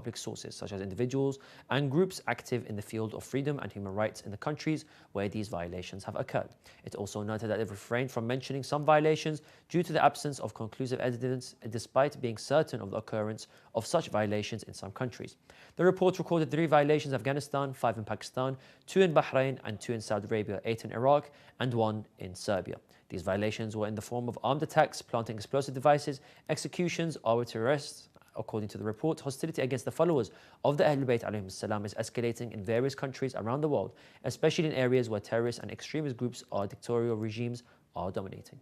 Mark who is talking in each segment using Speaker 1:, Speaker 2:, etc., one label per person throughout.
Speaker 1: public sources, such as individuals and groups active in the field of freedom and human rights in the countries where these violations have occurred. It also noted that they've refrained from mentioning some violations due to the absence of conclusive evidence, despite being certain of the occurrence of such violations in some countries. The report recorded 3 violations in Afghanistan, 5 in Pakistan, 2 in Bahrain and 2 in Saudi Arabia, 8 in Iraq and 1 in Serbia. These violations were in the form of armed attacks, planting explosive devices, executions, arbitrary arrests. According to the report, hostility against the followers of the Ahlul Bayt alayhim salam is escalating in various countries around the world, especially in areas where terrorist and extremist groups or dictatorial regimes are dominating.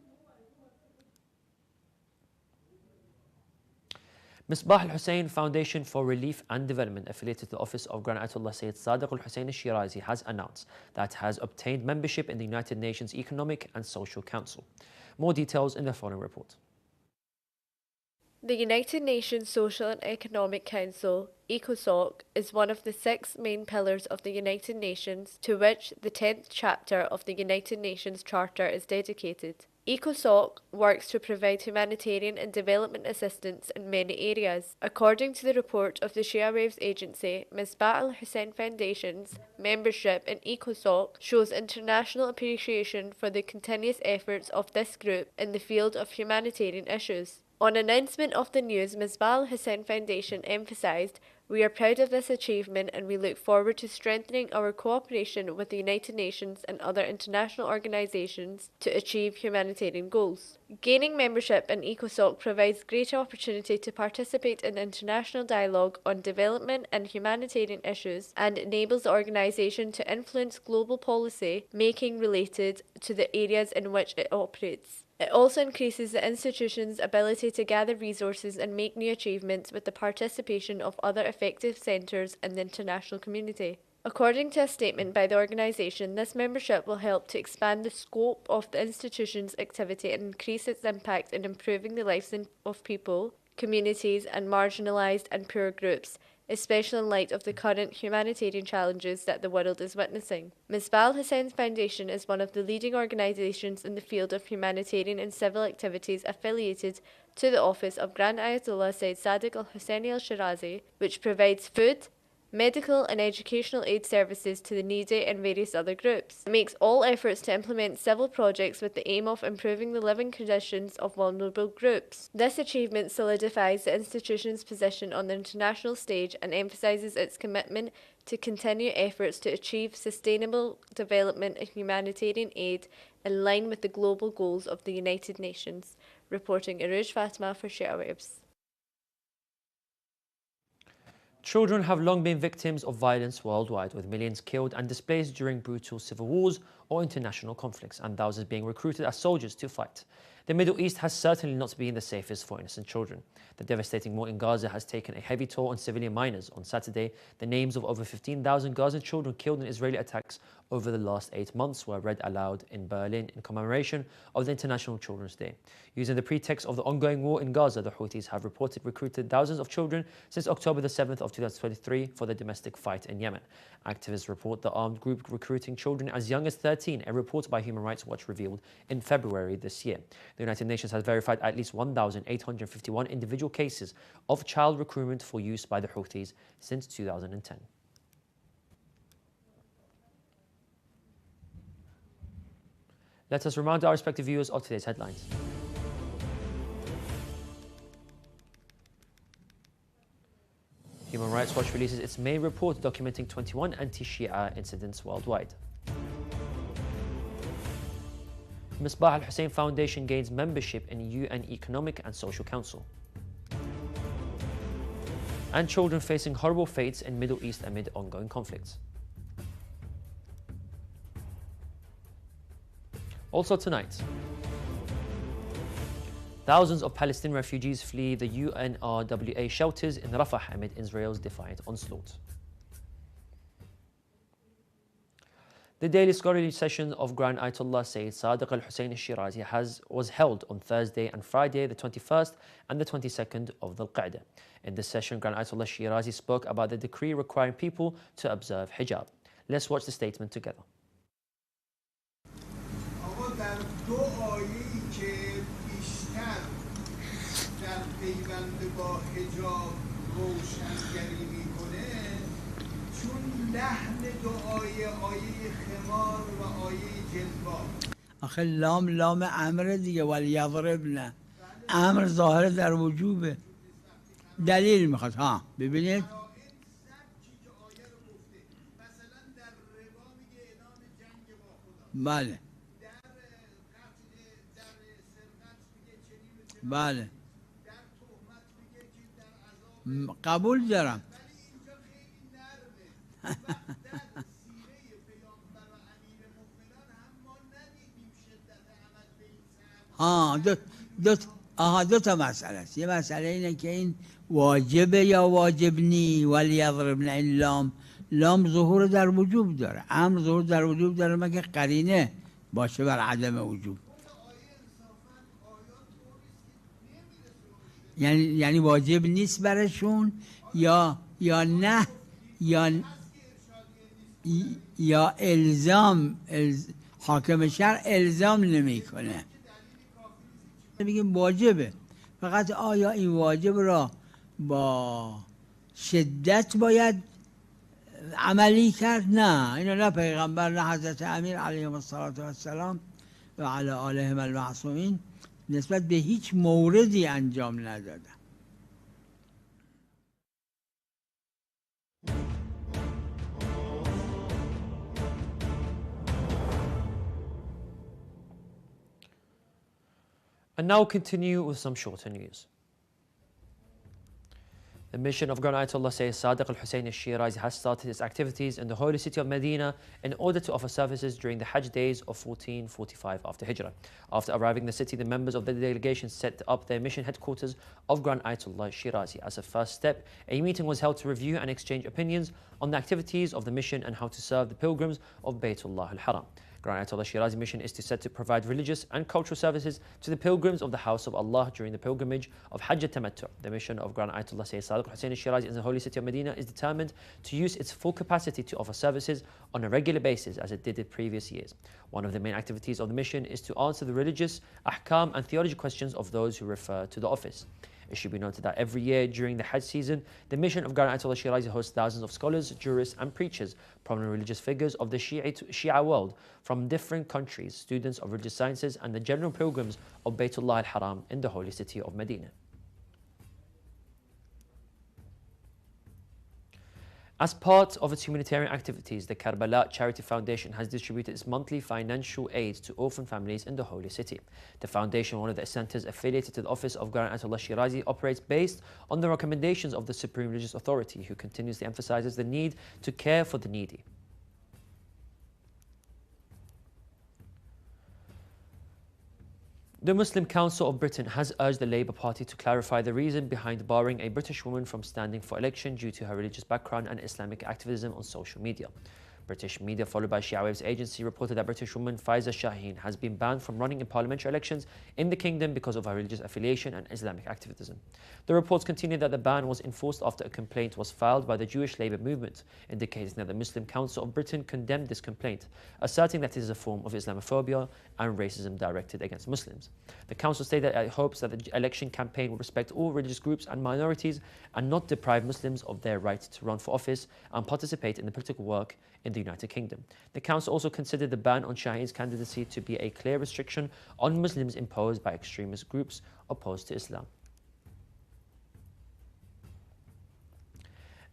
Speaker 1: Misbah al-Hussein Foundation for Relief and Development, affiliated to the Office of Grand Ayatollah Sayyid Sadiq al-Hussein al-Shirazi, has announced that it has obtained membership in the United Nations Economic and Social Council. More details in the following report.
Speaker 2: The United Nations Social and Economic Council, ECOSOC, is one of the 6 main pillars of the United Nations to which the 10th chapter of the United Nations Charter is dedicated. ECOSOC works to provide humanitarian and development assistance in many areas. According to the report of the Shia Waves agency, Misbah al-Hussein Foundation's membership in ECOSOC shows international appreciation for the continuous efforts of this group in the field of humanitarian issues. On announcement of the news, Misbah al-Hussein Foundation emphasised, "We are proud of this achievement and we look forward to strengthening our cooperation with the United Nations and other international organisations to achieve humanitarian goals." Gaining membership in ECOSOC provides greater opportunity to participate in international dialogue on development and humanitarian issues and enables the organisation to influence global policy making related to the areas in which it operates. It also increases the institution's ability to gather resources and make new achievements with the participation of other effective centres in the international community. According to a statement by the organisation, this membership will help to expand the scope of the institution's activity and increase its impact in improving the lives of people, communities and marginalised and poor groups, especially in light of the current humanitarian challenges that the world is witnessing. Misbah al-Hussein Foundation is one of the leading organisations in the field of humanitarian and civil activities affiliated to the Office of Grand Ayatollah Sayyid Sadiq al-Hussein al-Shirazi, which provides food, medical and educational aid services to the needy and various other groups. It makes all efforts to implement civil projects with the aim of improving the living conditions of vulnerable groups. This achievement solidifies the institution's position on the international stage and emphasises its commitment to continue efforts to achieve sustainable development and humanitarian aid in line with the global goals of the United Nations. Reporting Aruj Fatima for Shia Waves.
Speaker 1: Children have long been victims of violence worldwide, with millions killed and displaced during brutal civil wars or international conflicts, and thousands being recruited as soldiers to fight. The Middle East has certainly not been the safest for innocent children. The devastating war in Gaza has taken a heavy toll on civilian minors. On Saturday, the names of over 15,000 Gazan children killed in Israeli attacks over the last 8 months were read aloud in Berlin in commemoration of the International Children's Day. Using the pretext of the ongoing war in Gaza, the Houthis have reported recruited thousands of children since October the 7th of 2023 for the domestic fight in Yemen. Activists report the armed group recruiting children as young as 13, a report by Human Rights Watch revealed in February this year. The United Nations has verified at least 1,851 individual cases of child recruitment for use by the Houthis since 2010. Let us remind our respective viewers of today's headlines. Human Rights Watch releases its main report documenting 21 anti-Shia incidents worldwide. Misbah al-Hussein Foundation gains membership in UN Economic and Social Council. And children facing horrible fates in Middle East amid ongoing conflicts. Also tonight, thousands of Palestinian refugees flee the UNRWA shelters in Rafah amid Israel's defiant onslaught. The daily scholarly session of Grand Ayatollah Sayyid Sadiq al-Hussein al-Shirazi was held on Thursday and Friday, the 21st and the 22nd of Dhul Qa'dah. In this session, Grand Ayatollah Shirazi spoke about the decree requiring people to observe hijab. Let's watch the statement together.
Speaker 3: پیوند با حجاب روشنگری آخه لام امر دیگه ولیضربن امر ظاهر در وجوبه دلیل میخواد ها ببینید بله بله قبول دارم دو تا مسئله است. یه مسئله اینه که این واجبه یا واجب نی ولیضربن این لام ظهور در وجوب داره امر ظهور در وجوب داره مگه قرینه باشه بر عدم وجوب یعنی واجب نیست برشون یا نه یا الزام حاکم شرع الزام نمیکنه میگیم واجبه فقط آیا این واجب را با شدت باید عملی کرد نه اینو نه پیغمبر نه حضرت امیر علیهم السلام و علی آلهم المعصومین نسبت به هیچ موردی انجام ندادن.
Speaker 1: And now continue with some shorter news. The mission of Grand Ayatollah Sayyid Sadiq al-Hussein al-Shirazi has started its activities in the holy city of Medina in order to offer services during the Hajj days of 1445 after Hijrah. After arriving in the city, the members of the delegation set up their mission headquarters of Grand Ayatollah Shirazi. As a first step, a meeting was held to review and exchange opinions on the activities of the mission and how to serve the pilgrims of Baytullah al-Haram. Grand Ayatollah Shirazi mission is set to provide religious and cultural services to the pilgrims of the house of Allah during the pilgrimage of Hajj Tamattu. The mission of Grand Ayatollah Sayyid Sadiq Hussein Shirazi in the holy city of Medina is determined to use its full capacity to offer services on a regular basis as it did in previous years. One of the main activities of the mission is to answer the religious, ahkam and theology questions of those who refer to the office. It should be noted that every year during the Hajj season, the mission of Grand Ayatollah Shirazi hosts thousands of scholars, jurists and preachers, prominent religious figures of the Shia world from different countries, students of religious sciences and the general pilgrims of Baytullah al-Haram in the holy city of Medina. As part of its humanitarian activities, the Karbala Charity Foundation has distributed its monthly financial aid to orphan families in the holy city. The foundation, one of the centers affiliated to the office of Grand Ayatollah Shirazi, operates based on the recommendations of the Supreme Religious Authority, who continuously emphasizes the need to care for the needy. The Muslim Council of Britain has urged the Labour Party to clarify the reason behind barring a British woman from standing for election due to her religious background and Islamic activism on social media. British media, followed by Shia Waves agency, reported that British woman Faiza Shaheen has been banned from running in parliamentary elections in the kingdom because of her religious affiliation and Islamic activism. The reports continued that the ban was enforced after a complaint was filed by the Jewish Labour movement, indicating that the Muslim Council of Britain condemned this complaint, asserting that it is a form of Islamophobia and racism directed against Muslims. The council stated that it hopes that the election campaign will respect all religious groups and minorities and not deprive Muslims of their right to run for office and participate in the political work in the United Kingdom. The council also considered the ban on Shaheen's candidacy to be a clear restriction on Muslims imposed by extremist groups opposed to Islam.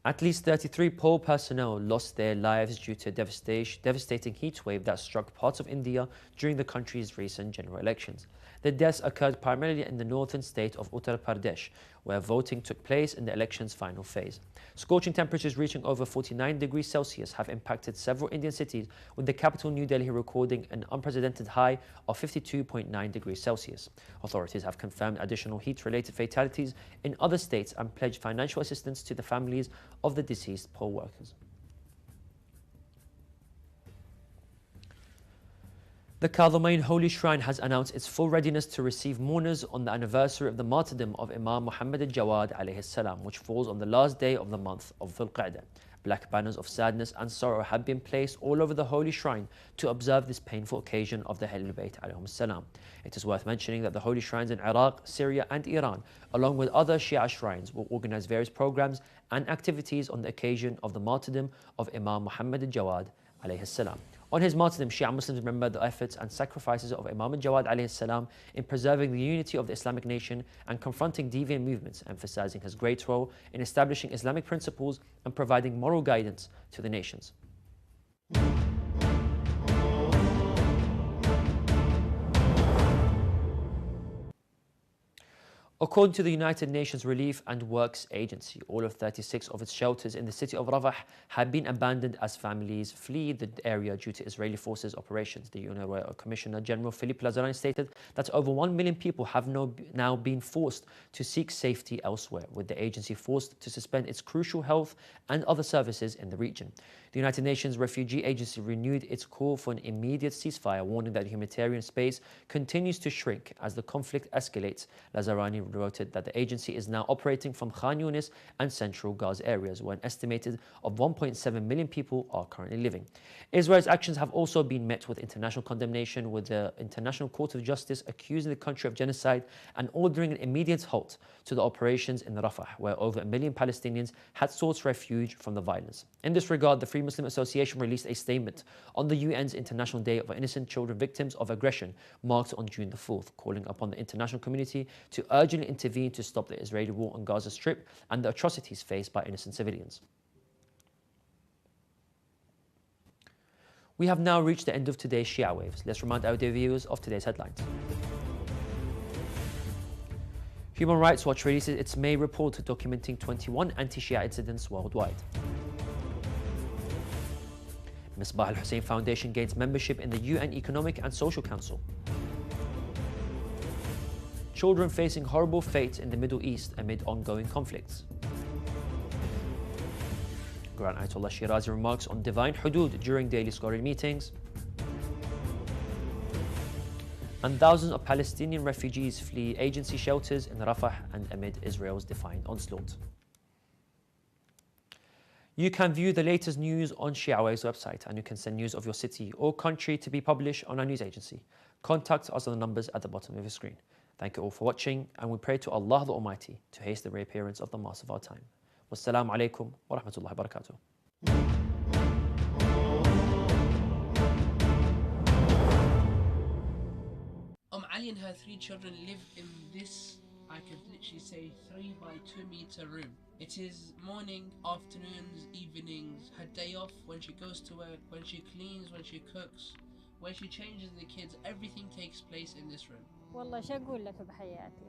Speaker 1: At least 33 poll personnel lost their lives due to a devastating heat wave that struck parts of India during the country's recent general elections. The deaths occurred primarily in the northern state of Uttar Pradesh, where voting took place in the election's final phase. Scorching temperatures reaching over 49 degrees Celsius have impacted several Indian cities, with the capital New Delhi recording an unprecedented high of 52.9 degrees Celsius. Authorities have confirmed additional heat-related fatalities in other states and pledged financial assistance to the families of the deceased poll workers. The Kadhimain Holy Shrine has announced its full readiness to receive mourners on the anniversary of the martyrdom of Imam Muhammad al-Jawad alayhi salam, which falls on the last day of the month of Dhul Qa'dah. Black banners of sadness and sorrow have been placed all over the holy shrine to observe this painful occasion of the Ahlul Bayt alayhum salam. It is worth mentioning that the holy shrines in Iraq, Syria and Iran, along with other Shia shrines, will organize various programs and activities on the occasion of the martyrdom of Imam Muhammad al-Jawad alayhi salam. On his martyrdom, Shia Muslims remember the efforts and sacrifices of Imam al-Jawad alayhi salam in preserving the unity of the Islamic nation and confronting deviant movements, emphasizing his great role in establishing Islamic principles and providing moral guidance to the nations. According to the United Nations Relief and Works Agency, all of 36 of its shelters in the city of Rafah have been abandoned as families flee the area due to Israeli forces' operations. The UN Commissioner General Philippe Lazzarini stated that over 1 million people have now been forced to seek safety elsewhere, with the agency forced to suspend its crucial health and other services in the region. The United Nations Refugee Agency renewed its call for an immediate ceasefire, warning that the humanitarian space continues to shrink as the conflict escalates. Lazzarini noted that the agency is now operating from Khan Yunis and central Gaza areas, where an estimated of 1.7 million people are currently living. Israel's actions have also been met with international condemnation, with the International Court of Justice accusing the country of genocide and ordering an immediate halt to the operations in Rafah, where over 1 million Palestinians had sought refuge from the violence. In this regard, the Free Muslim Association released a statement on the UN's International Day of Innocent Children Victims of Aggression, marked on June the 4th, calling upon the international community to urgently intervene to stop the Israeli war on Gaza Strip and the atrocities faced by innocent civilians. We have now reached the end of today's Shia Waves. Let's remind our dear viewers of today's headlines. Human Rights Watch releases its May report documenting 21 anti-Shia incidents worldwide. Misbah al-Hussein Foundation gains membership in the UN Economic and Social Council. Children facing horrible fate in the Middle East amid ongoing conflicts. Grand Ayatollah Shirazi remarks on divine hudud during daily scholarly meetings. And thousands of Palestinian refugees flee agency shelters in Rafah and amid Israel's defiant onslaught. You can view the latest news on Shia Waves website, and you can send news of your city or country to be published on our news agency. Contact us on the numbers at the bottom of your screen. Thank you all for watching, and we pray to Allah the Almighty to haste the reappearance of the Master of our time. Wassalamu alaikum wa rahmatullahi wa barakatuh.
Speaker 4: Ali and her 3 children live in this, I could literally say, 3 by 2 meter room. It is morning, afternoons, evenings, her day off, when she goes to work, when she cleans, when she cooks, when she changes the kids, everything takes place in this room.
Speaker 5: والله شو أقول لك بحياتي